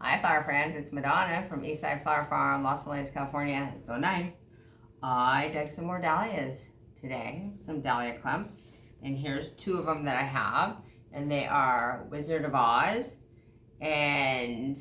Hi flower friends, it's Madonna from Eastside Flower Farm, Los Angeles, California, 09. I dug some more dahlias today, some dahlia clumps, and here's two of them that I have, and they are Wizard of Oz, and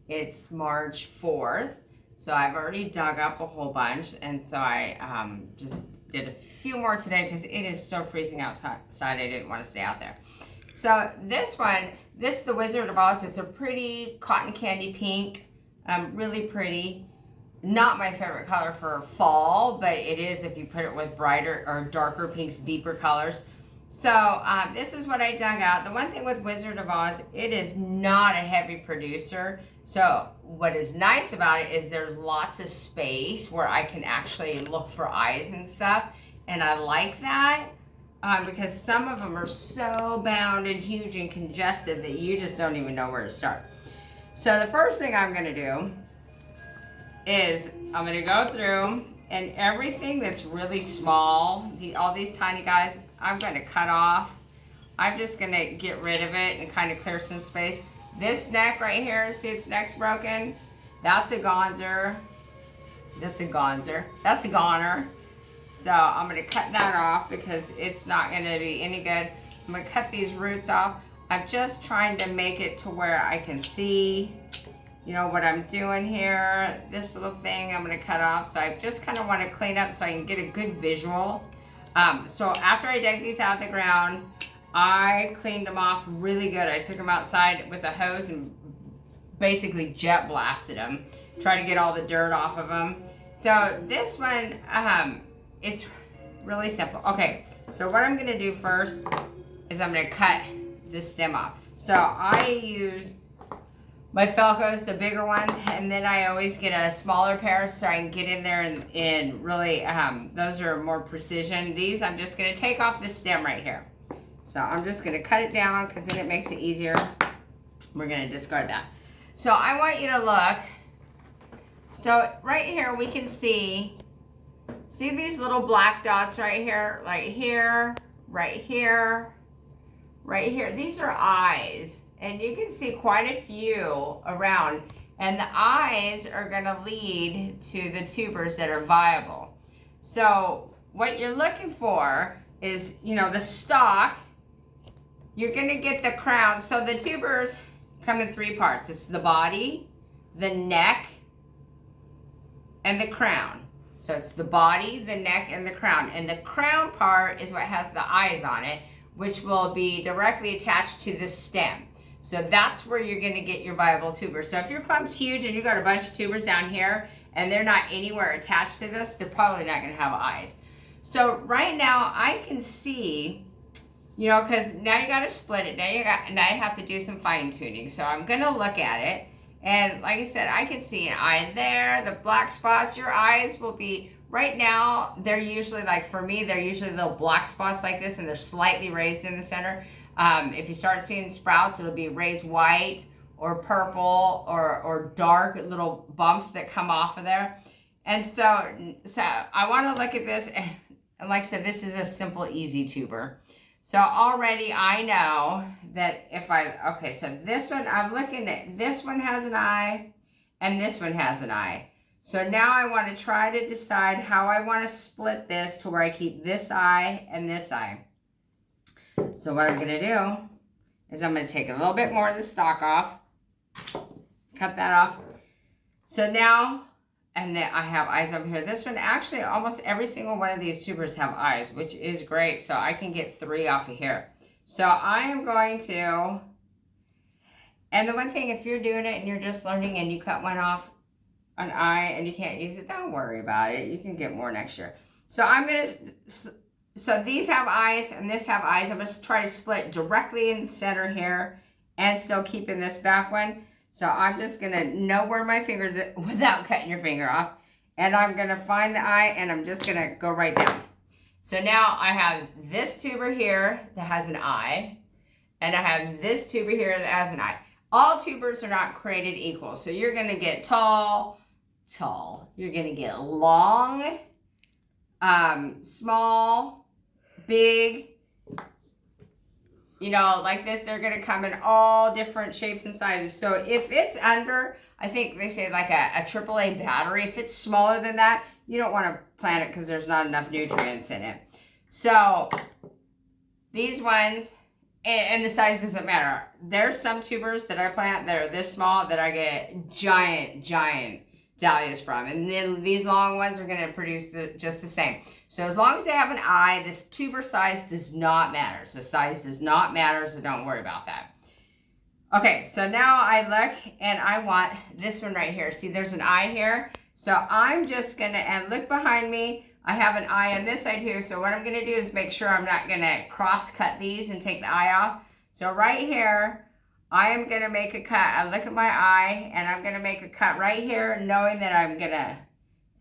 it's March 4th, so I've already dug up a whole bunch, and so I just did a few more today because it is so freezing outside, I didn't want to stay out there. So this one, the Wizard of Oz, it's a pretty cotton candy pink, really pretty. Not my favorite color for fall, but it is if you put it with brighter or darker pinks, deeper colors. So this is what I dug out. The one thing with Wizard of Oz, it is not a heavy producer. So what is nice about it is there's lots of space where I can actually look for eyes and stuff. And I like that. Because some of them are so bound and huge and congested that you just don't even know where to start. So the first thing I'm going to do is I'm going to go through and everything that's really small, all these tiny guys, I'm going to cut off. I'm just going to get rid of it and kind of clear some space. This neck right here, see its neck's broken? That's a gonzer. That's a gonzer. That's a goner. So I'm going to cut that off because it's not going to be any good. I'm going to cut these roots off. I'm just trying to make it to where I can see, you know, what I'm doing here. This little thing I'm going to cut off. So I just kind of want to clean up so I can get a good visual. So after I dug these out of the ground, I cleaned them off really good. I took them outside with a hose and basically jet blasted them. Try to get all the dirt off of them. So this one, it's really simple. Okay, so what I'm going to do first is I'm going to cut this stem off. So I use my Falcos, the bigger ones, and then I always get a smaller pair so I can get in there and really, those are more precision. These, I'm just going to take off this stem right here. So I'm just going to cut it down because then it makes it easier. We're going to discard that. So I want you to look. So right here we can see these little black dots right here, right here, right here, right here. These are eyes, and you can see quite a few around, and the eyes are going to lead to the tubers that are viable. So what you're looking for is, you know, the stalk. You're going to get the crown. So the tubers come in three parts. It's the body, the neck, and the crown. So it's the body, the neck, and the crown. And the crown part is what has the eyes on it, which will be directly attached to the stem. So that's where you're going to get your viable tubers. So if your clump's huge and you've got a bunch of tubers down here and they're not anywhere attached to this, they're probably not going to have eyes. So right now I can see, you know, because now you got to split it. Now you have to do some fine tuning. So I'm going to look at it. And like I said, I can see an eye there, the black spots. Your eyes will be, right now, they're usually, like for me, they're usually little black spots like this, and they're slightly raised in the center. If you start seeing sprouts, it'll be raised white or purple or dark little bumps that come off of there. And so I want to look at this, and like I said, this is a simple, easy tuber. So already I know that okay, so this one, I'm looking at, this one has an eye and this one has an eye. So now I want to try to decide how I want to split this to where I keep this eye and this eye. So what I'm going to do is I'm going to take a little bit more of the stalk off, cut that off. So now, and then I have eyes over here. This one, actually, almost every single one of these tubers have eyes, which is great. So I can get 3 off of here. So I am going to, and the one thing, if you're doing it and you're just learning and you cut one off an eye and you can't use it, don't worry about it. You can get more next year. So I'm going to, so these have eyes and this have eyes. I'm going to try to split directly in the center here and still keeping this back one. So I'm just going to know where my fingers are without cutting your finger off. And I'm going to find the eye and I'm just going to go right down. So now I have this tuber here that has an eye. And I have this tuber here that has an eye. All tubers are not created equal. So you're going to get tall. You're going to get long, small, big, you know, like this, they're going to come in all different shapes and sizes. So if it's under, I think they say like a AAA battery, if it's smaller than that, you don't want to plant it because there's not enough nutrients in it. So these ones, and the size doesn't matter. There's some tubers that I plant that are this small that I get giant dahlias from. And then these long ones are going to produce just the same. So as long as they have an eye, this tuber size does not matter. So size does not matter, so don't worry about that. Okay, so now I look and I want this one right here. See, there's an eye here. So I'm just going to, and look behind me, I have an eye on this side too. So what I'm going to do is make sure I'm not going to cross cut these and take the eye off. So right here, I am going to make a cut. I look at my eye and I'm going to make a cut right here, knowing that I'm going to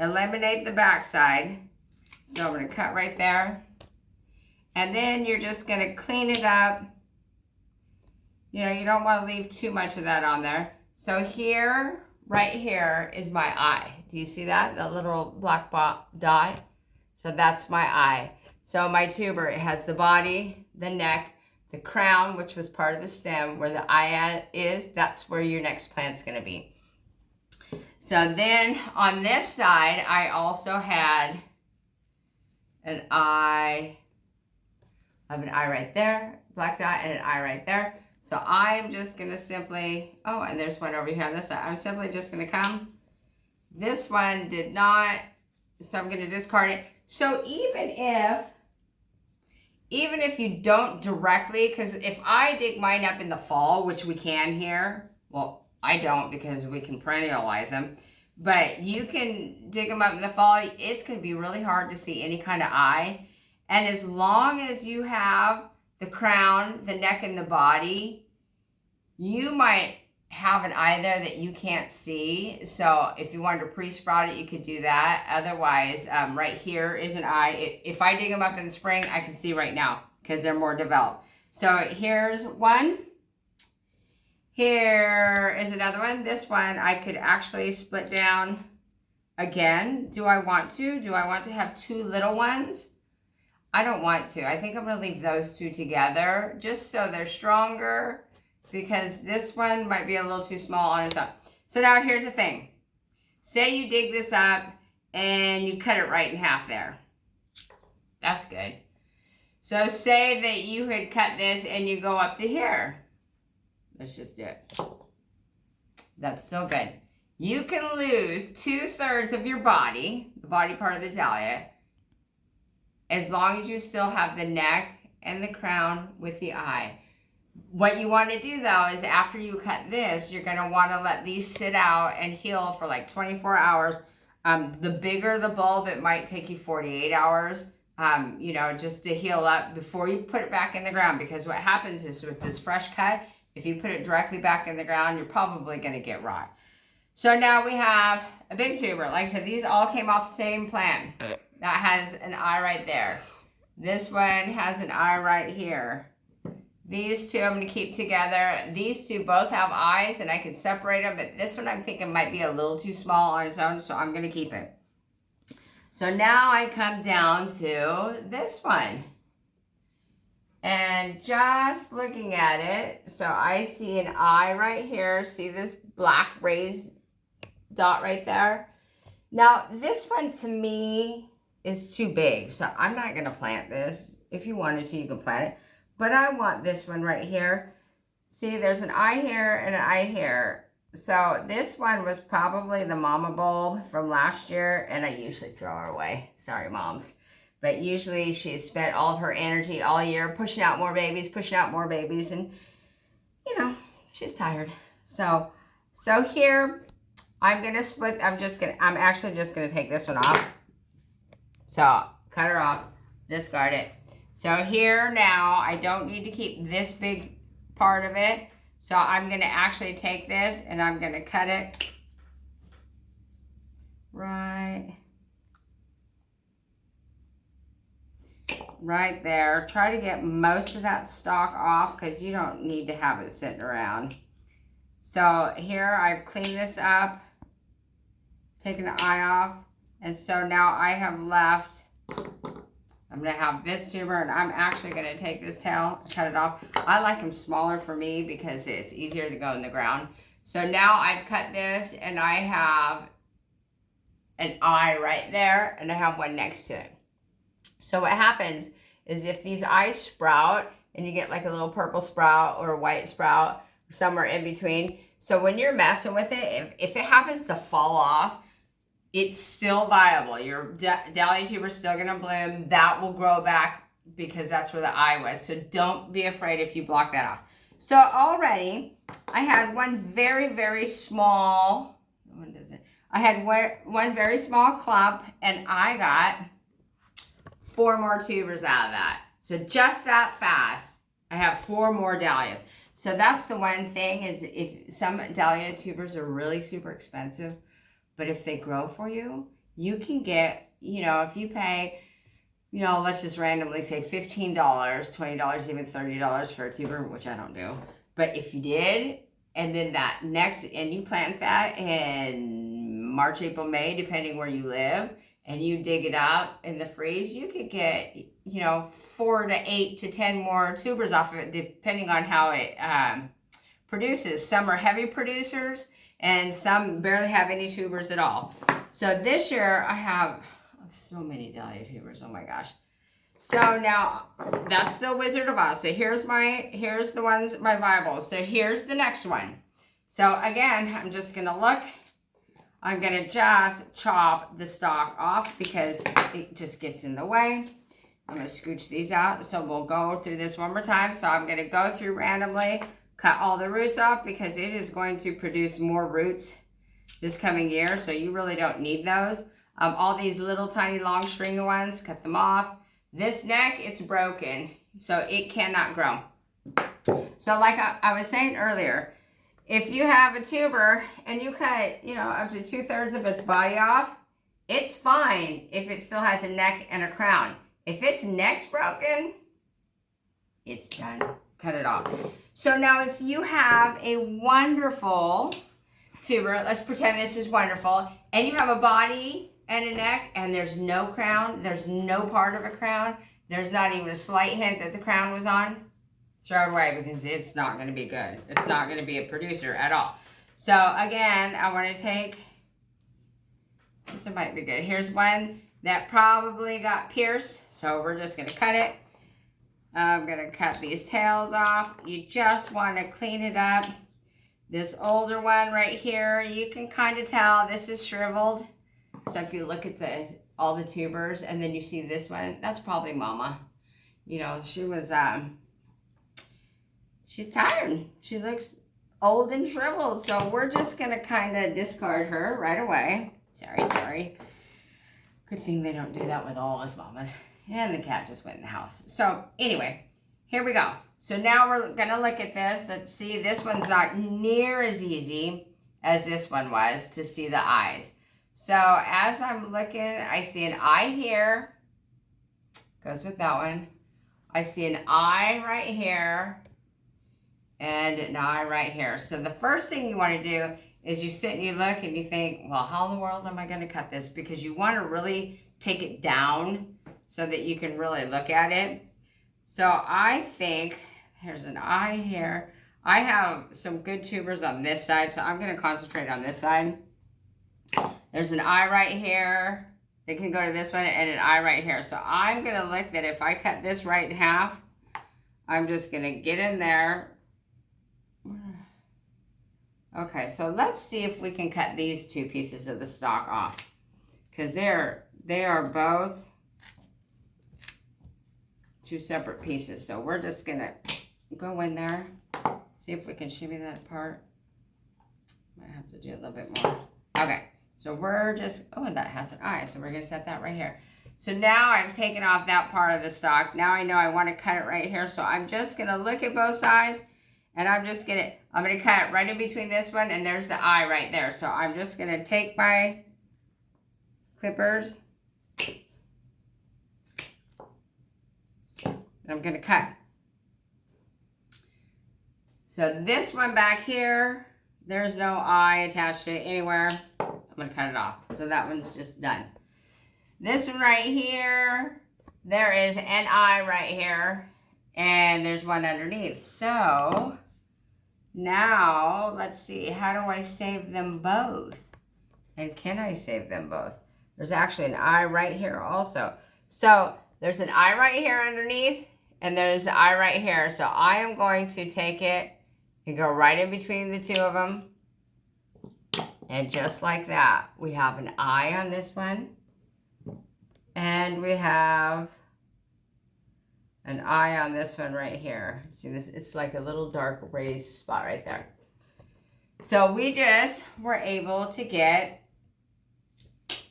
eliminate the back side. So I'm going to cut right there. And then you're just going to clean it up. You know, you don't want to leave too much of that on there. So here, right here is my eye. Do you see that? The little black dot? So that's my eye. So my tuber, it has the body, the neck, the crown, which was part of the stem, where the eye is. That's where your next plant's going to be. So then on this side, I also had an eye. I have an eye right there, black dot, and an eye right there. So I'm just going to simply, oh, and there's one over here on this side. I'm simply just going to come. This one did not, so I'm going to discard it. So even if you don't directly, because if I dig mine up in the fall, which we can here, well, I don't because we can perennialize them, but you can dig them up in the fall, it's going to be really hard to see any kind of eye. And as long as you have the crown, the neck, and the body, you might have an eye there that you can't see. So if you wanted to pre-sprout it, you could do that. Otherwise, right here is an eye. If I dig them up in the spring, I can see right now because they're more developed. So here's one. Here is another one. This one I could actually split down again. Do I want to? Do I want to have two little ones? I don't want to. I think I'm going to leave those two together just so they're stronger, because this one might be a little too small on its own. So now here's the thing. Say you dig this up and you cut it right in half there. That's good. So say that you had cut this and you go up to here. Let's just do it. That's so good. You can lose 2/3 of your body, the body part of the dahlia, as long as you still have the neck and the crown with the eye. What you want to do though is after you cut this, you're going to want to let these sit out and heal for like 24 hours. The bigger the bulb, it might take you 48 hours, you know, just to heal up before you put it back in the ground. Because what happens is with this fresh cut, if you put it directly back in the ground, you're probably going to get rot. So now we have a big tuber. Like I said, these all came off the same plant. That has an eye right there. This one has an eye right here. These two I'm going to keep together. These two both have eyes and I can separate them, but this one I'm thinking might be a little too small on its own, so I'm going to keep it. So now I come down to this one. And just looking at it, so I see an eye right here. See this black raised dot right there? Now, this one to me is too big, so I'm not going to plant this. If you wanted to, you can plant it. But I want this one right here. See, there's an eye here and an eye here. So this one was probably the mama bulb from last year, and I usually throw her away. Sorry, moms. But usually she's spent all of her energy all year pushing out more babies, and, you know, she's tired. So here, I'm going to split, I'm actually just going to take this one off. So, cut her off, discard it. So here now, I don't need to keep this big part of it. So I'm going to actually take this and I'm going to cut it right there. Try to get most of that stalk off because you don't need to have it sitting around. So here I've cleaned this up, taken the eye off, and so now I have left I'm going to have this tuber, and I'm actually going to take this tail, cut it off. I like them smaller for me because it's easier to go in the ground. So now I've cut this, and I have an eye right there, and I have one next to it. So what happens is if these eyes sprout, and you get like a little purple sprout or a white sprout, somewhere in between. So when you're messing with it, if it happens to fall off, it's still viable. Your dahlia tuber is still going to bloom. That will grow back because that's where the eye was. So don't be afraid if you block that off. So already I had one very, very small, what is it? I had one very small clump, and I got 4 more tubers out of that. So just that fast, I have 4 more dahlias. So that's the one thing, is if some dahlia tubers are really super expensive, but if they grow for you, you can get, you know, if you pay, you know, let's just randomly say $15, $20, even $30 for a tuber, which I don't do. But if you did, and then that next, and you plant that in March, April, May, depending where you live, and you dig it up in the freeze, you could get, you know, 4 to 8 to 10 more tubers off of it, depending on how it produces. Some are heavy producers, and some barely have any tubers at all. So this year I have so many dahlia tubers. Oh my gosh. So now that's still Wizard of Oz. So here's the ones, my viables. So here's the next one. So again, I'm just gonna look. I'm gonna just chop the stalk off because it just gets in the way. I'm gonna scooch these out. So we'll go through this one more time. So I'm gonna go through randomly, cut all the roots off because it is going to produce more roots this coming year. So you really don't need those. All these little tiny long stringy ones, cut them off. This neck, it's broken, so it cannot grow. So like I was saying earlier, if you have a tuber and you cut, you know, up to 2/3 of its body off, it's fine if it still has a neck and a crown. If its neck's broken, it's done. Cut it off. So now if you have a wonderful tuber, let's pretend this is wonderful, and you have a body and a neck, and there's no crown, there's no part of a crown, there's not even a slight hint that the crown was on, throw it away because it's not going to be good. It's not going to be a producer at all. So again, I want to take, this one might be good. Here's one that probably got pierced, so we're just going to cut it. I'm going to cut these tails off. You just want to clean it up. This older one right here, you can kind of tell this is shriveled. So if you look at all the tubers and then you see this one, that's probably Mama. You know, she was, she's tired. She looks old and shriveled. So we're just going to kind of discard her right away. Sorry. Good thing they don't do that with all us mamas. And the cat just went in the house. So anyway, here we go. So now we're going to look at this. Let's see, this one's not near as easy as this one was to see the eyes. So as I'm looking, I see an eye here. Goes with that one. I see an eye right here. And an eye right here. So the first thing you want to do is you sit and you look and you think, well, how in the world am I going to cut this? Because you want to really take it down so that you can really look at it. So I think, here's an eye here. I have some good tubers on this side, so I'm going to concentrate on this side. There's an eye right here. They can go to this one and an eye right here. So I'm going to look that if I cut this right in half, I'm just going to get in there. Okay, so let's see if we can cut these 2 pieces of the stalk off. Because they are both 2 separate pieces. So we're just going to go in there. See if we can shimmy that apart. Might have to do a little bit more. Okay. So we're just, oh, and that has an eye, so we're going to set that right here. So now I've taken off that part of the stalk. Now I know I want to cut it right here, so I'm just going to look at both sides, and I'm going to cut it right in between this one, and there's the eye right there. So I'm just going to take my clippers, and I'm going to cut. So this one back here, there's no eye attached to it anywhere. I'm going to cut it off. So that one's just done. This one right here, there is an eye right here, and there's one underneath. So now let's see, how do I save them both? And can I save them both? There's actually an eye right here also. So there's an eye right here underneath, and there's an eye right here. So I am going to take it and go right in between the two of them. And just like that, we have an eye on this one. And we have an eye on this one right here. See this? It's like a little dark raised spot right there. So we just were able to get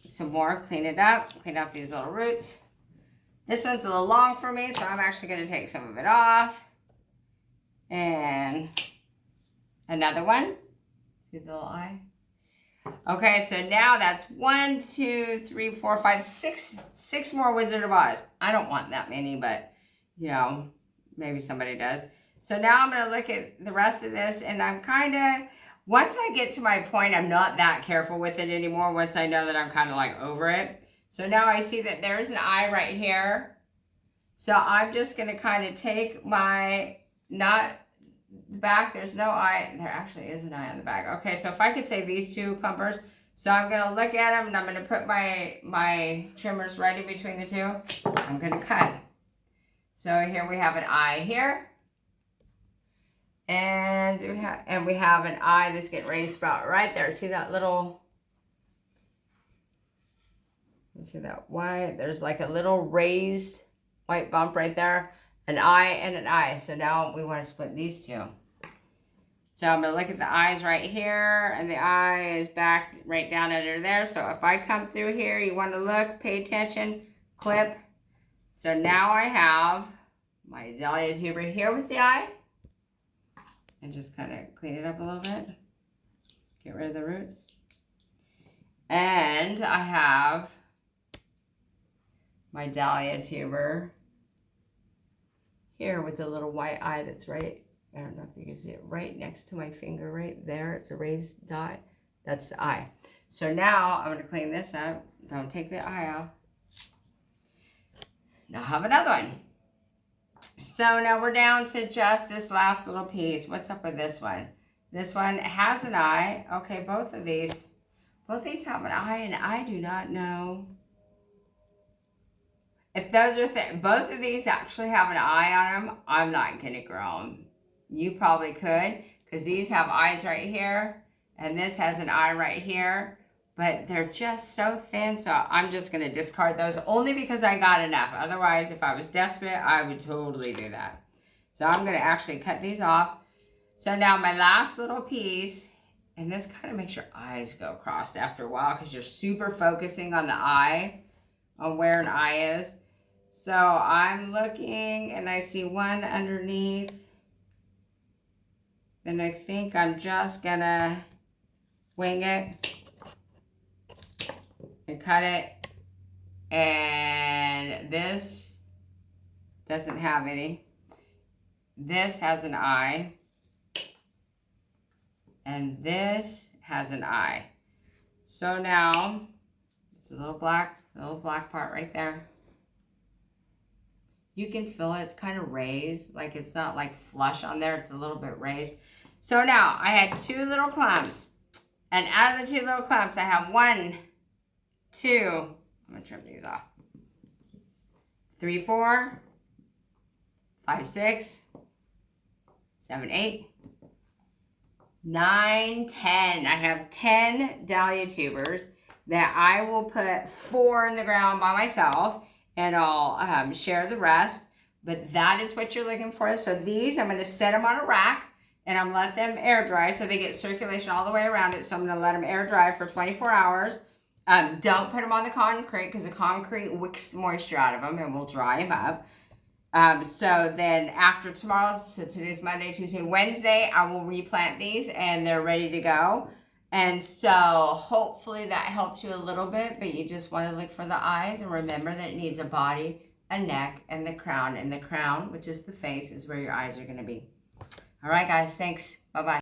some more, clean it up, clean off these little roots. This one's a little long for me, so I'm actually going to take some of it off. And another one. See the little eye? Okay, so now that's 1, 2, 3, 4, 5, 6 more Wizard of Oz. I don't want that many, but you know, maybe somebody does. So now I'm going to look at the rest of this, and I'm kind of, once I get to my point, I'm not that careful with it anymore once I know that I'm kind of like over it. So now I see that there's an eye right here. So I'm just going to kind of take my, not the back, there's no eye. There actually is an eye on the back. Okay, so if I could say these two clumpers. So I'm going to look at them, and I'm going to put my trimmers right in between the two. I'm going to cut. So here we have an eye here. And we have an eye that's getting ready to sprout right there. See that little, you see that white? There's like a little raised white bump right there. An eye and an eye. So now we want to split these two. So I'm going to look at the eyes right here, and the eye is back right down under there. So if I come through here, you want to look, pay attention, clip. So now I have my Dahlia tuber here with the eye. And just kind of clean it up a little bit. Get rid of the roots. And I have my Dahlia tuber here with the little white eye that's right, I don't know if you can see it, right next to my finger right there. It's a raised dot. That's the eye. So now I'm going to clean this up. Don't take the eye off. Now I have another one. So now we're down to just this last little piece. What's up with this one? This one has an eye. Okay, both these have an eye, and I do not know if those are both of these actually have an eye on them. I'm not gonna grow them. You probably could, because these have eyes right here, and this has an eye right here. But they're just so thin, so I'm just going to discard those only because I got enough. Otherwise, if I was desperate, I would totally do that. So I'm going to actually cut these off. So now my last little piece, and this kind of makes your eyes go crossed after a while because you're super focusing on the eye, on where an eye is. So I'm looking, and I see one underneath. Then I think I'm just going to wing it. And cut it, and this doesn't have any. This has an eye, and this has an eye. So now it's a little black part right there. You can feel it. It's kind of raised, like it's not like flush on there. It's a little bit raised. So now I had 2 little clumps, and out of the 2 little clumps, I have 1, 2, I'm going to trim these off, 3, 4, 5, 6, 7, 8, 9, 10. I have 10 Dahlia tubers that I will put 4 in the ground by myself, and I'll share the rest. But that is what you're looking for. So these, I'm going to set them on a rack, and I'm going to let them air dry so they get circulation all the way around it. So I'm going to let them air dry for 24 hours. Don't put them on the concrete because the concrete wicks the moisture out of them and will dry them up. So then after tomorrow, so today's Monday, Tuesday, Wednesday, I will replant these and they're ready to go. And so hopefully that helps you a little bit, but you just want to look for the eyes and remember that it needs a body, a neck, and the crown. And the crown, which is the face, is where your eyes are going to be. All right, guys. Thanks. Bye-bye.